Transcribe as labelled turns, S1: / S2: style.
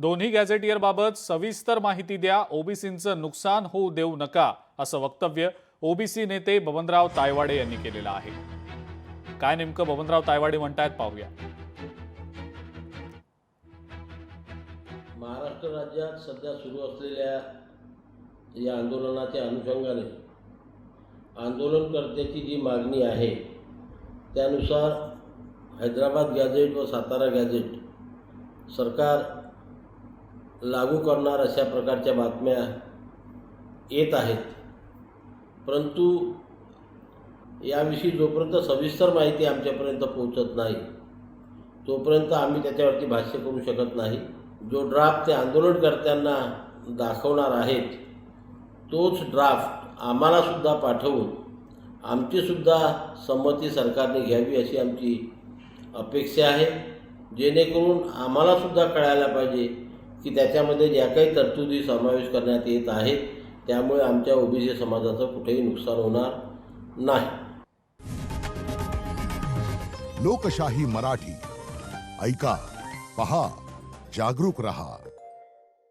S1: दोन्ही गॅझेटियरबाबत सविस्तर माहिती द्या, ओबीसींचं नुकसान होऊ देऊ नका, असं वक्तव्य ओबीसी नेते बबनराव तायवाडे यांनी केलेलं आहे. काय नेमकं बबनराव तायवाडे म्हणतायत पाहूया.
S2: महाराष्ट्र राज्यात सध्या सुरू असलेल्या या आंदोलनाच्या अनुषंगाने आंदोलनकर्त्याची जी मागणी आहे त्यानुसार हैदराबाद गॅझेट व सातारा गॅझेट सरकार लागू करणार अशा प्रकारच्या बातम्या येत आहेत. परंतु याविषयी जोपर्यंत सविस्तर माहिती आमच्यापर्यंत पोहोचत नाही तोपर्यंत आम्ही त्याच्यावरती भाष्य करू शकत नाही. जो ड्राफ्ट ते आंदोलनकर्त्यांना दाखवणार आहेत तोच ड्राफ्ट आम्हालासुद्धा पाठवून आमचीसुद्धा संमती सरकारने घ्यावी अशी आमची अपेक्षा आहे, जेणेकरून आम्हालासुद्धा कळायला पाहिजे की त्याच्यामध्ये ज्या काही तरतुदी समावेश करण्यात येत आहेत त्यामुळे आमच्या ओबीसी समाजाचं कुठेही नुकसान होणार नाही.
S3: लोकशाही मराठी ऐका, पहा, जागरूक रहा.